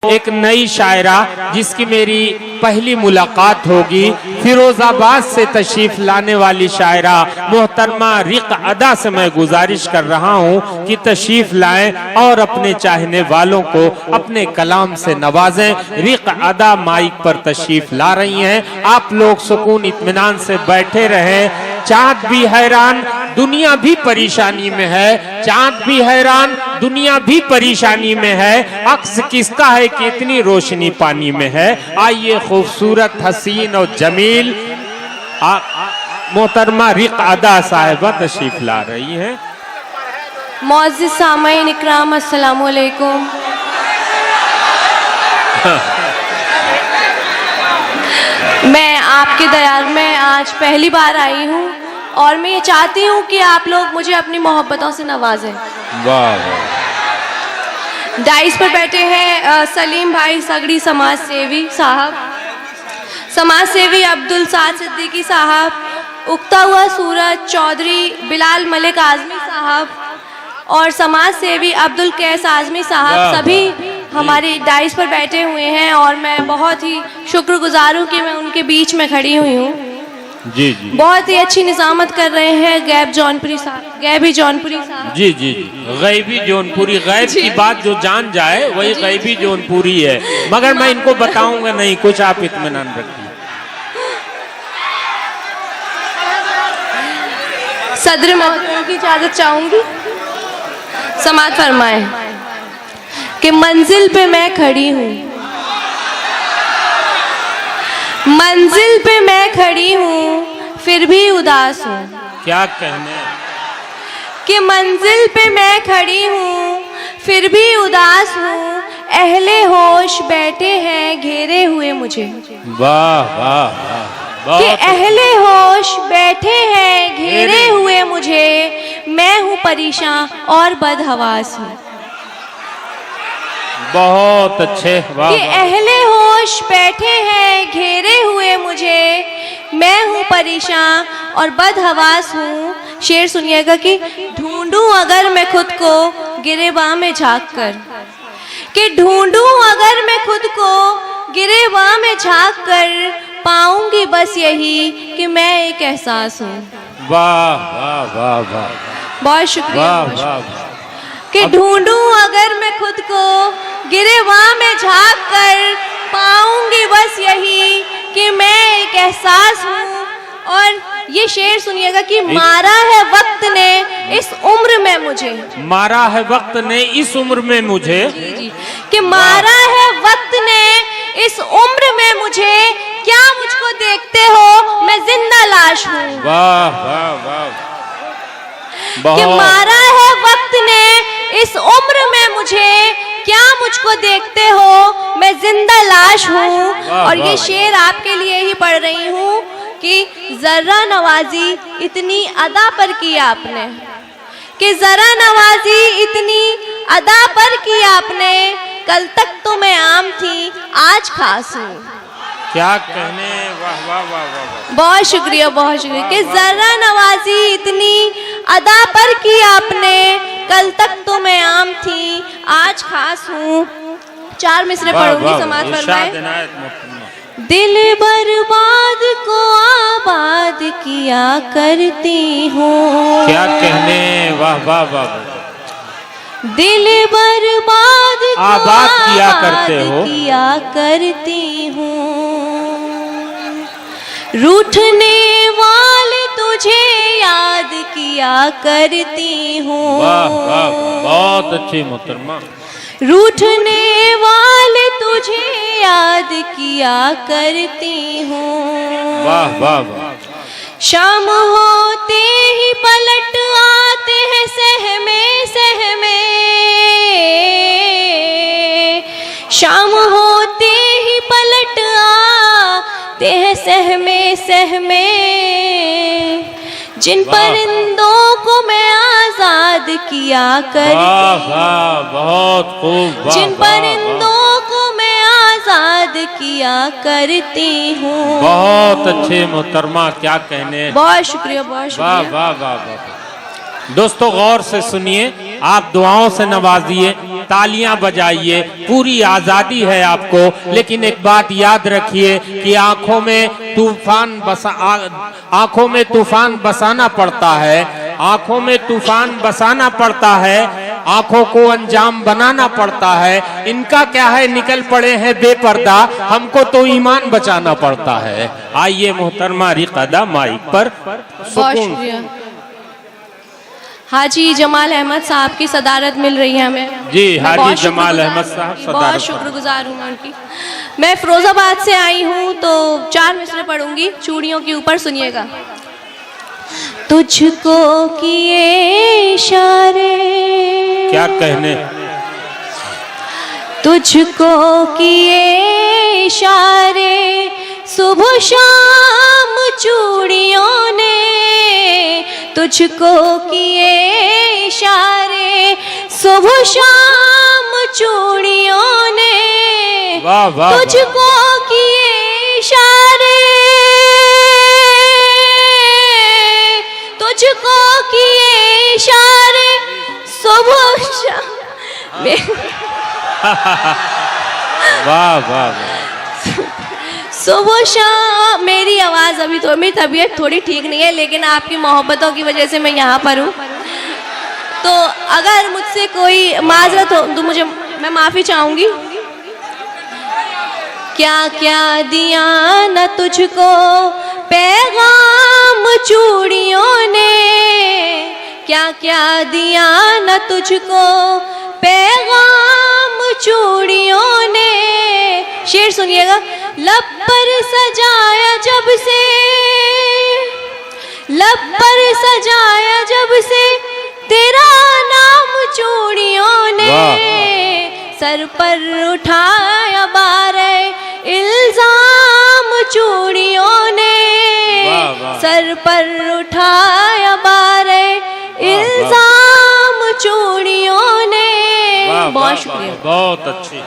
एक नई शायरा जिसकी मेरी पहली मुलाकात होगी, फिरोजाबाद से तशरीफ लाने वाली शायरा मोहतरमा रिक अदा से मैं गुजारिश कर रहा हूँ कि तशरीफ लाएं और अपने चाहने वालों को अपने कलाम से नवाजें। रिक अदा माइक पर तशरीफ ला रही हैं। आप लोग सुकून इत्मीनान से बैठे रहें। चाँद भी हैरान, दुनिया भी परेशानी में है। चाँद भी हैरान, दुनिया भी परेशानी में है। अक्स किसका है कि इतनी रोशनी पानी में है। आइए खूबसूरत, हसीन और जमील मोहतरमा रिक अदा साहिबा तशरीफ ला रही हैं। मौज़िज़ सामाईन इकराम, अस्सलामु अलैकुम। मैं आपके दरबार में आज पहली बार आई हूँ और मैं ये चाहती हूँ कि आप लोग मुझे अपनी मोहब्बतों से नवाजें। वाह। डाइस पर बैठे हैं सलीम भाई सगड़ी समाज सेवी साहब, समाज सेवी अब्दुल साद सिद्दीकी साहब, उगता हुआ सूरज चौधरी बिलाल मलिक आजमी साहब और समाज सेवी अब्दुल कैस आजमी साहब सभी हमारे डाइस पर बैठे हुए हैं और मैं बहुत ही शुक्रगुजार हूँ कि मैं उनके बीच में खड़ी हुई हूँ। जी जी, बहुत ही अच्छी निज़ामत कर रहे हैं गैबी जौनपुरी साहब। जी जी, गैबी जौनपुरी, गैब की बात जो जान जाए वही गैबी जौनपुरी है, मगर मैं इनको बताऊंगा नहीं, कुछ आप इत्मीनान रखिए। सदर मोहतरम की इजाज़त चाहूँगी। समाअत फरमाएं कि मंजिल पे मैं खड़ी हूँ, मंजिल पे मैं खड़ी हूँ फिर भी उदास हूँ। क्या कहने कि मंजिल पे मैं खड़ी हूँ फिर भी उदास हूँ। अहले होश बैठे हैं घेरे हुए मुझे। वाह वाह। कि अहले होश बैठे हैं घेरे हुए मुझे। मैं हूँ परेशान और बदहवास हूँ। बहुत अच्छे। वाह। कि अहले होश बैठे हैं घेरे हुए मुझे। मैं हूँ परेशान और बदहवास हूँ। शेर सुनिएगा कि ढूंढूं अगर मैं खुद को गिरेबां में झांक कर, कि ढूंढूं अगर मैं खुद को गिरेबां में झांक कर, पाऊंगी बस यही कि मैं एक एहसास हूँ। वाह वाह वाह वाह। बहुत शुक्रिया। वाह वाह। कि ढूंढूं अगर मैं खुद को गिरेबां में झांक कर, पाऊंगी बस यही कि मैं एक एहसास हूँ। और ये शेर सुनिएगा कि मारा है वक्त ने इस उम्र में मुझे, मारा है वक्त ने इस उम्र में मुझे। जी, कि मारा है वक्त ने इस उम्र में मुझे। क्या मुझको देखते हो मैं जिंदा लाश हूँ। वाह वाह वाह। कि मारा है वक्त ने इस उम्र में मुझे। क्या मुझको देखते हो मैं जिंदा लाश हूँ। और ये शेर आपके लिए ही पढ़ रही हूँ कि जर्रा नवाजी इतनी अदा पर की आपने, कि जरा नवाजी इतनी अदा पर की आपने। कल तक तो मैं आम थी आज खास हूँ। क्या कहने। वाह वाह वाह वाह। बहुत शुक्रिया, बहुत शुक्रिया। कि जरा नवाजी इतनी अदा पर की आपने। कल तक तो मैं आम थी आज खास हूँ। 4 मिसरे पढ़ूंगी। समाअत फरमाएं। दिल बर्बाद को आबाद किया करती हूँ। क्या कहने। वाह वाह वाह। दिल बर्बाद को आबाद किया करते हो। किया करती हूँ। रूठने वाले तुझे याद किया करती हूँ। वाह वाह, बहुत अच्छी मोहतरमा। रूठने वाले तुझे याद किया करती हूँ। वाह वाह वाह। शाम होते ही पलट आते हैं सहमे सहमे। शाम होते ही पलट आते हैं सहमे सहमे। जिन परिंदों को मैं आजाद किया करती, वाह वाह, बहुत खूब। जिन परिंदों को मैं आजाद किया करती हूँ। बहुत अच्छे मोहतरमा। क्या कहने। बहुत शुक्रिया, बहुत वाह शुक्रिया। वाह वाह वाह। दोस्तों गौर से सुनिए, आप दुआओं से नवाजिए, तालियां बजाइए, पूरी आजादी है आपको। लेकिन एक बात याद रखिए कि आंखों में तूफान बसाना पड़ता है, आंखों में तूफान बसाना पड़ता है, आंखों को अंजाम बनाना पड़ता है। इनका क्या है, निकल पड़े हैं बेपर्दा, हमको तो ईमान बचाना पड़ता है। आइए मोहतरमा रिक़अदा माइक पर सुकून। हाजी जमाल अहमद साहब की सदारत मिल रही है हमें। जी, हाजी जमाल अहमद साहब सदारत, बहुत शुक्रगुजार हूँ उनकी। मैं फिरोजाबाद से आई हूँ, तो 4 मिसरे पढ़ूंगी चूड़ियों के ऊपर, सुनिएगा। तुझको किए इशारे, क्या कहने, तुझको किए इशारे सुबह शाम चूड़ियों ने, तुझको किए इशारे सुबह शाम चूड़ियों ने, वाह वाह, तुझको किए इशारे, तुझको किए इशारे सुबह शाम। वाह वाह, सुबह शाम। मेरी आवाज़ अभी तो, मेरी तबीयत थोड़ी ठीक नहीं है, लेकिन आपकी मोहब्बतों की वजह से मैं यहाँ पर हूँ। तो अगर मुझसे कोई माजरत हो तो मैं माफ़ी चाहूँगी। क्या क्या दिया न तुझको पैगाम चूड़ियों ने, क्या क्या दिया न तुझको पैगाम चूड़ियों ने। शेर सुनिएगा। लब पर सजाया जब से, लब पर सजाया जब से तेरा नाम चूड़ियों ने, सर पर उठाया बारे इल्जाम चूड़ियों ने, सर पर उठाया बारे इल्जाम चूड़ियों ने। बहुत शुक्रिया, बहुत अच्छी।